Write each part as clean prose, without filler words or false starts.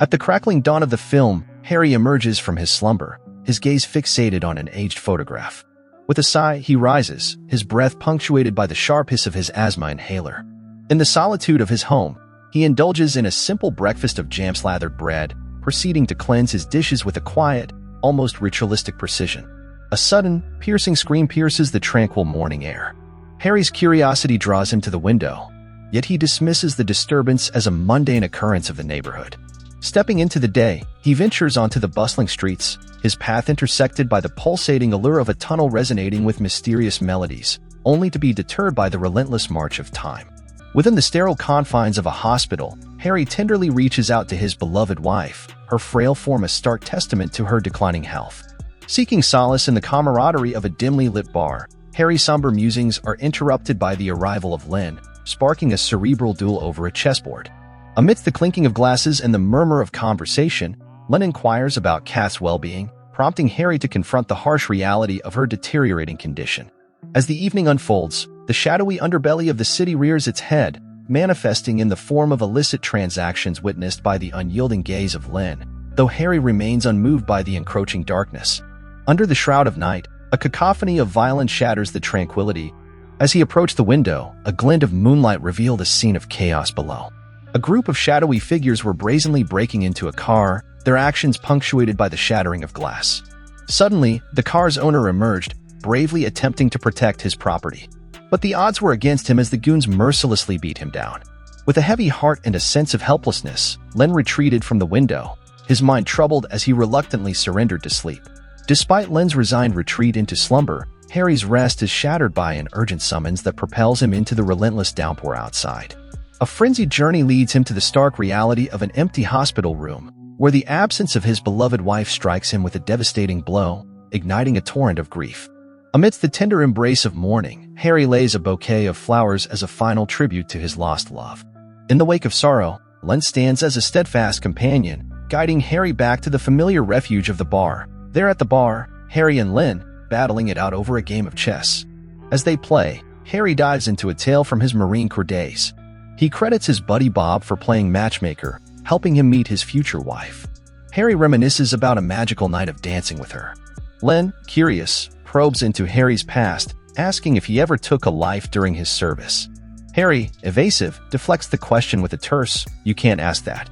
At the crackling dawn of the film, Harry emerges from his slumber, his gaze fixated on an aged photograph. With a sigh, he rises, his breath punctuated by the sharp hiss of his asthma inhaler. In the solitude of his home, he indulges in a simple breakfast of jam-slathered bread, proceeding to cleanse his dishes with a quiet, almost ritualistic precision. A sudden, piercing scream pierces the tranquil morning air. Harry's curiosity draws him to the window, yet he dismisses the disturbance as a mundane occurrence of the neighborhood. Stepping into the day, he ventures onto the bustling streets, his path intersected by the pulsating allure of a tunnel resonating with mysterious melodies, only to be deterred by the relentless march of time. Within the sterile confines of a hospital, Harry tenderly reaches out to his beloved wife, her frail form a stark testament to her declining health. Seeking solace in the camaraderie of a dimly lit bar, Harry's somber musings are interrupted by the arrival of Lynn, sparking a cerebral duel over a chessboard. Amidst the clinking of glasses and the murmur of conversation, Lynn inquires about Kath's well-being, prompting Harry to confront the harsh reality of her deteriorating condition. As the evening unfolds, the shadowy underbelly of the city rears its head, manifesting in the form of illicit transactions witnessed by the unyielding gaze of Lynn, though Harry remains unmoved by the encroaching darkness. Under the shroud of night, a cacophony of violence shatters the tranquility. As he approached the window, a glint of moonlight revealed a scene of chaos below. A group of shadowy figures were brazenly breaking into a car, their actions punctuated by the shattering of glass. Suddenly, the car's owner emerged, bravely attempting to protect his property. But the odds were against him as the goons mercilessly beat him down. With a heavy heart and a sense of helplessness, Len retreated from the window, his mind troubled as he reluctantly surrendered to sleep. Despite Len's resigned retreat into slumber, Harry's rest is shattered by an urgent summons that propels him into the relentless downpour outside. A frenzied journey leads him to the stark reality of an empty hospital room, where the absence of his beloved wife strikes him with a devastating blow, igniting a torrent of grief. Amidst the tender embrace of mourning, Harry lays a bouquet of flowers as a final tribute to his lost love. In the wake of sorrow, Len stands as a steadfast companion, guiding Harry back to the familiar refuge of the bar. There at the bar, Harry and Len, battling it out over a game of chess. As they play, Harry dives into a tale from his Marine Corps days. He credits his buddy Bob for playing matchmaker, helping him meet his future wife. Harry reminisces about a magical night of dancing with her. Len, curious, probes into Harry's past, asking if he ever took a life during his service. Harry, evasive, deflects the question with a terse, "You can't ask that."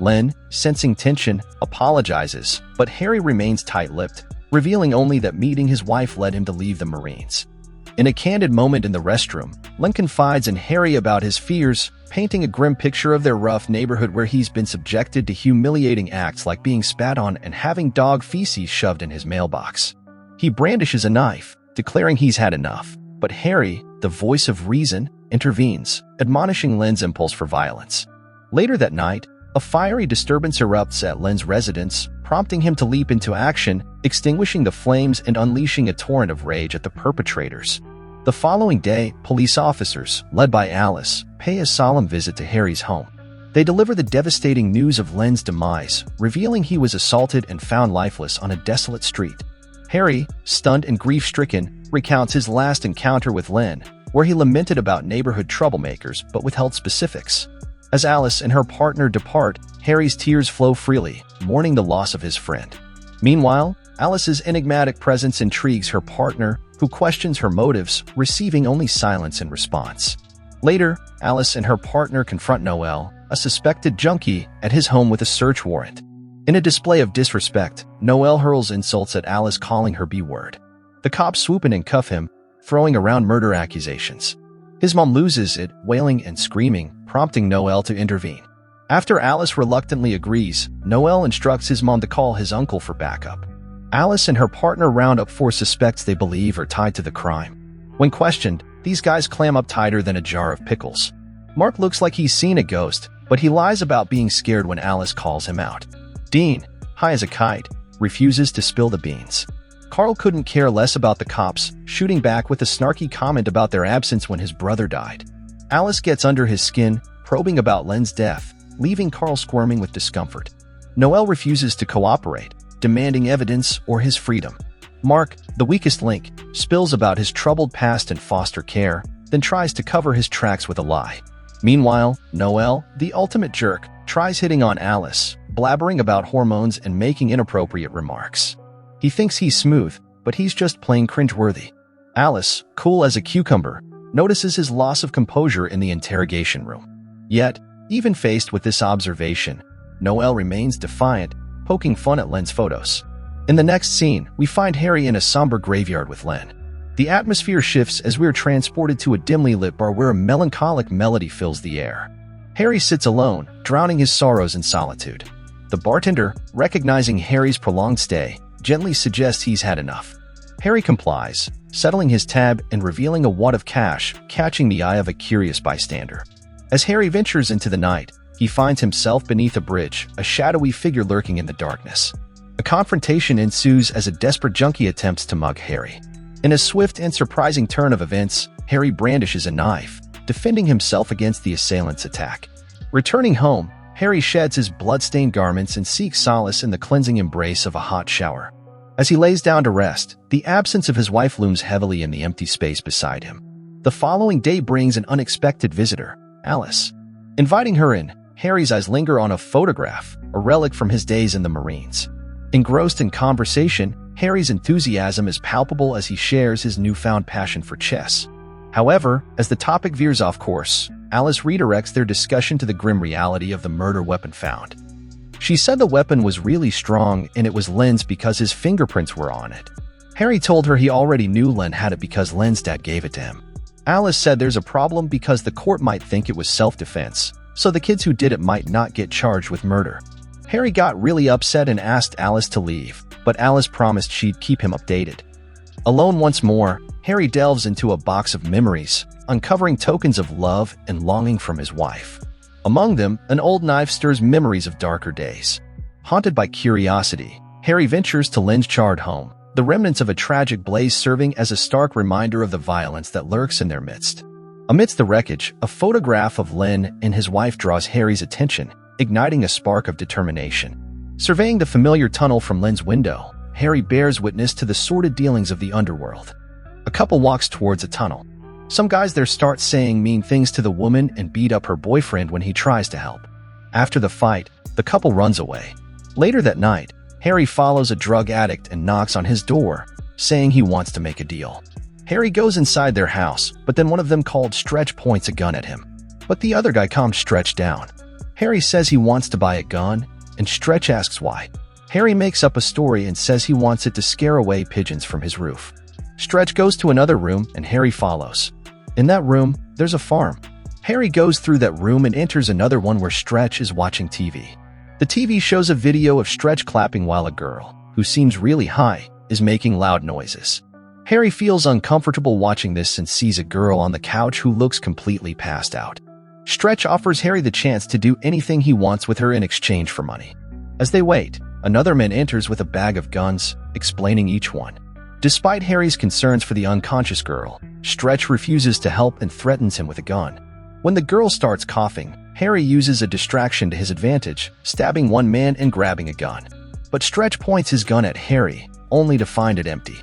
Len, sensing tension, apologizes, but Harry remains tight-lipped, revealing only that meeting his wife led him to leave the Marines. In a candid moment in the restroom, Len confides in Harry about his fears, painting a grim picture of their rough neighborhood where he's been subjected to humiliating acts like being spat on and having dog feces shoved in his mailbox. He brandishes a knife, declaring he's had enough, but Harry, the voice of reason, intervenes, admonishing Len's impulse for violence. Later that night, a fiery disturbance erupts at Len's residence, prompting him to leap into action, extinguishing the flames and unleashing a torrent of rage at the perpetrators. The following day, police officers, led by Alice, pay a solemn visit to Harry's home. They deliver the devastating news of Len's demise, revealing he was assaulted and found lifeless on a desolate street. Harry, stunned and grief-stricken, recounts his last encounter with Len, where he lamented about neighborhood troublemakers but withheld specifics. As Alice and her partner depart, Harry's tears flow freely, mourning the loss of his friend. Meanwhile, Alice's enigmatic presence intrigues her partner, who questions her motives, receiving only silence in response. Later, Alice and her partner confront Noel, a suspected junkie, at his home with a search warrant. In a display of disrespect, Noel hurls insults at Alice, calling her B-word. The cops swoop in and cuff him, throwing around murder accusations. His mom loses it, wailing and screaming, prompting Noel to intervene. After Alice reluctantly agrees, Noel instructs his mom to call his uncle for backup. Alice and her partner round up 4 suspects they believe are tied to the crime. When questioned, these guys clam up tighter than a jar of pickles. Mark looks like he's seen a ghost, but he lies about being scared when Alice calls him out. Dean, high as a kite, refuses to spill the beans. Carl couldn't care less about the cops, shooting back with a snarky comment about their absence when his brother died. Alice gets under his skin, probing about Len's death, leaving Carl squirming with discomfort. Noel refuses to cooperate, demanding evidence or his freedom. Mark, the weakest link, spills about his troubled past and foster care, then tries to cover his tracks with a lie. Meanwhile, Noel, the ultimate jerk, tries hitting on Alice, blabbering about hormones and making inappropriate remarks. He thinks he's smooth, but he's just plain cringeworthy. Alice, cool as a cucumber, notices his loss of composure in the interrogation room. Yet, even faced with this observation, Noelle remains defiant, poking fun at Len's photos. In the next scene, we find Harry in a somber graveyard with Len. The atmosphere shifts as we are transported to a dimly lit bar where a melancholic melody fills the air. Harry sits alone, drowning his sorrows in solitude. The bartender, recognizing Harry's prolonged stay, gently suggests he's had enough. Harry complies, settling his tab and revealing a wad of cash, catching the eye of a curious bystander. As Harry ventures into the night, he finds himself beneath a bridge, a shadowy figure lurking in the darkness. A confrontation ensues as a desperate junkie attempts to mug Harry. In a swift and surprising turn of events, Harry brandishes a knife, defending himself against the assailant's attack. Returning home, Harry sheds his blood-stained garments and seeks solace in the cleansing embrace of a hot shower. As he lays down to rest, the absence of his wife looms heavily in the empty space beside him. The following day brings an unexpected visitor, Alice. Inviting her in, Harry's eyes linger on a photograph, a relic from his days in the Marines. Engrossed in conversation, Harry's enthusiasm is palpable as he shares his newfound passion for chess. However, as the topic veers off course, Alice redirects their discussion to the grim reality of the murder weapon found. She said the weapon was really strong and it was Len's because his fingerprints were on it. Harry told her he already knew Len had it because Len's dad gave it to him. Alice said there's a problem because the court might think it was self-defense, so the kids who did it might not get charged with murder. Harry got really upset and asked Alice to leave, but Alice promised she'd keep him updated. Alone once more, Harry delves into a box of memories, uncovering tokens of love and longing from his wife. Among them, an old knife stirs memories of darker days. Haunted by curiosity, Harry ventures to Len's charred home, the remnants of a tragic blaze serving as a stark reminder of the violence that lurks in their midst. Amidst the wreckage, a photograph of Len and his wife draws Harry's attention, igniting a spark of determination. Surveying the familiar tunnel from Len's window, Harry bears witness to the sordid dealings of the underworld. A couple walks towards a tunnel. Some guys there start saying mean things to the woman and beat up her boyfriend when he tries to help. After the fight, the couple runs away. Later that night, Harry follows a drug addict and knocks on his door, saying he wants to make a deal. Harry goes inside their house, but then one of them called Stretch points a gun at him. But the other guy calms Stretch down. Harry says he wants to buy a gun, and Stretch asks why. Harry makes up a story and says he wants it to scare away pigeons from his roof. Stretch goes to another room and Harry follows. In that room, there's a farm. Harry goes through that room and enters another one where Stretch is watching TV. The TV shows a video of Stretch clapping while a girl, who seems really high, is making loud noises. Harry feels uncomfortable watching this and sees a girl on the couch who looks completely passed out. Stretch offers Harry the chance to do anything he wants with her in exchange for money. As they wait, another man enters with a bag of guns, explaining each one. Despite Harry's concerns for the unconscious girl, Stretch refuses to help and threatens him with a gun. When the girl starts coughing, Harry uses a distraction to his advantage, stabbing one man and grabbing a gun. But Stretch points his gun at Harry, only to find it empty.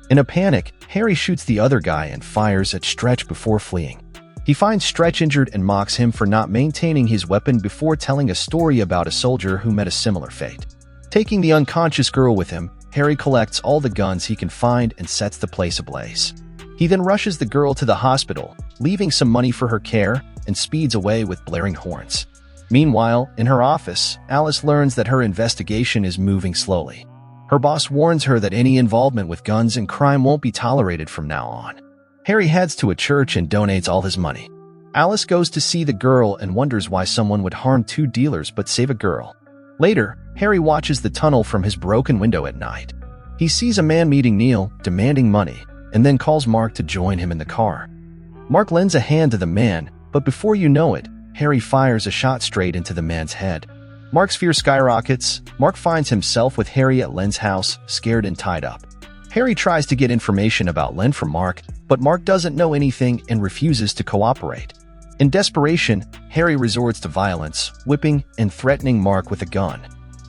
In a panic, Harry shoots the other guy and fires at Stretch before fleeing. He finds Stretch injured and mocks him for not maintaining his weapon before telling a story about a soldier who met a similar fate. Taking the unconscious girl with him, Harry collects all the guns he can find and sets the place ablaze. He then rushes the girl to the hospital, leaving some money for her care, and speeds away with blaring horns. Meanwhile, in her office, Alice learns that her investigation is moving slowly. Her boss warns her that any involvement with guns and crime won't be tolerated from now on. Harry heads to a church and donates all his money. Alice goes to see the girl and wonders why someone would harm two dealers but save a girl. Later, Harry watches the tunnel from his broken window at night. He sees a man meeting Neil, demanding money, and then calls Mark to join him in the car. Mark lends a hand to the man, but before you know it, Harry fires a shot straight into the man's head. Mark's fear skyrockets. Mark finds himself with Harry at Len's house, scared and tied up. Harry tries to get information about Len from Mark, but Mark doesn't know anything and refuses to cooperate. In desperation, Harry resorts to violence, whipping and threatening Mark with a gun.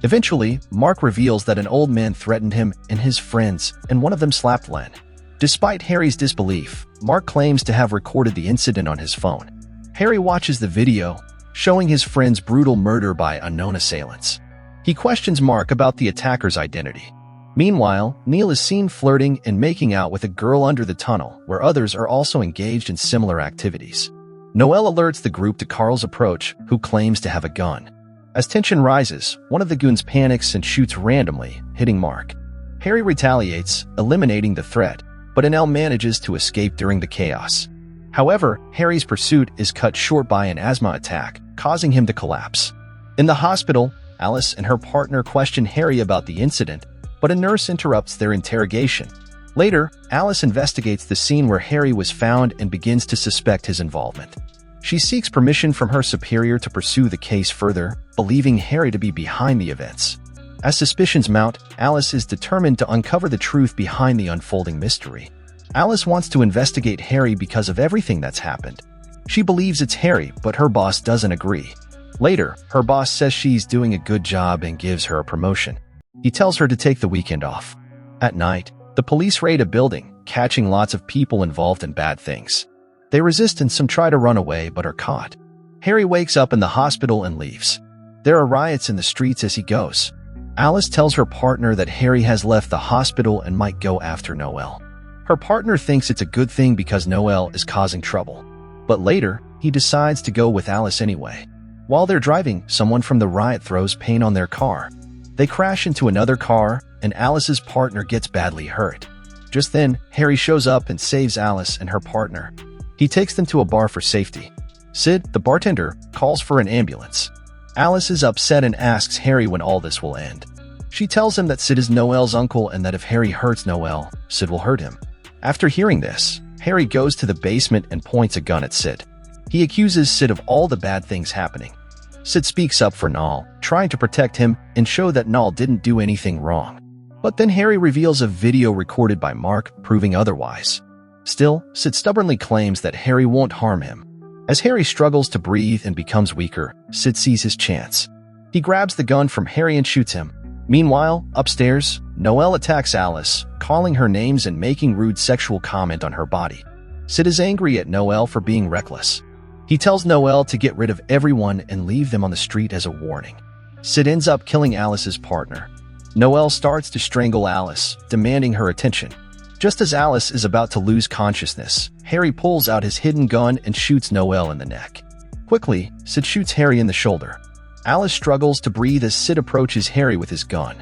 Eventually, Mark reveals that an old man threatened him and his friends, and one of them slapped Len. Despite Harry's disbelief, Mark claims to have recorded the incident on his phone. Harry watches the video, showing his friend's brutal murder by unknown assailants. He questions Mark about the attacker's identity. Meanwhile, Neil is seen flirting and making out with a girl under the tunnel, where others are also engaged in similar activities. Noel alerts the group to Carl's approach, who claims to have a gun. As tension rises, one of the goons panics and shoots randomly, hitting Mark. Harry retaliates, eliminating the threat, but Nell manages to escape during the chaos. However, Harry's pursuit is cut short by an asthma attack, causing him to collapse. In the hospital, Alice and her partner question Harry about the incident, but a nurse interrupts their interrogation. Later, Alice investigates the scene where Harry was found and begins to suspect his involvement. She seeks permission from her superior to pursue the case further, believing Harry to be behind the events. As suspicions mount, Alice is determined to uncover the truth behind the unfolding mystery. Alice wants to investigate Harry because of everything that's happened. She believes it's Harry, but her boss doesn't agree. Later, her boss says she's doing a good job and gives her a promotion. He tells her to take the weekend off. At night, the police raid a building, catching lots of people involved in bad things. They resist and some try to run away but are caught. Harry wakes up in the hospital and leaves. There are riots in the streets as he goes. Alice tells her partner that Harry has left the hospital and might go after Noel. Her partner thinks it's a good thing because Noel is causing trouble. But later, he decides to go with Alice anyway. While they're driving, someone from the riot throws paint on their car. They crash into another car, and Alice's partner gets badly hurt. Just then, Harry shows up and saves Alice and her partner. He takes them to a bar for safety. Sid, the bartender, calls for an ambulance. Alice is upset and asks Harry when all this will end. She tells him that Sid is Noel's uncle and that if Harry hurts Noel, Sid will hurt him. After hearing this, Harry goes to the basement and points a gun at Sid. He accuses Sid of all the bad things happening. Sid speaks up for Noel, trying to protect him and show that Noel didn't do anything wrong. But then Harry reveals a video recorded by Mark, proving otherwise. Still, Sid stubbornly claims that Harry won't harm him. As Harry struggles to breathe and becomes weaker, Sid sees his chance. He grabs the gun from Harry and shoots him. Meanwhile, upstairs, Noel attacks Alice, calling her names and making rude sexual comment on her body. Sid is angry at Noel for being reckless. He tells Noel to get rid of everyone and leave them on the street as a warning. Sid ends up killing Alice's partner. Noel starts to strangle Alice, demanding her attention. Just as Alice is about to lose consciousness, Harry pulls out his hidden gun and shoots Noel in the neck. Quickly, Sid shoots Harry in the shoulder. Alice struggles to breathe as Sid approaches Harry with his gun.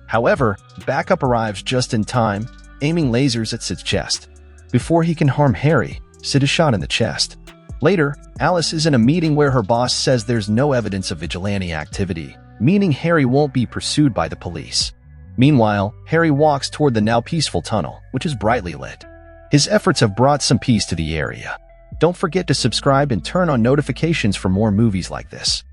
However, backup arrives just in time, aiming lasers at Sid's chest. Before he can harm Harry, Sid is shot in the chest. Later, Alice is in a meeting where her boss says there's no evidence of vigilante activity, meaning Harry won't be pursued by the police. Meanwhile, Harry walks toward the now peaceful tunnel, which is brightly lit. His efforts have brought some peace to the area. Don't forget to subscribe and turn on notifications for more movies like this.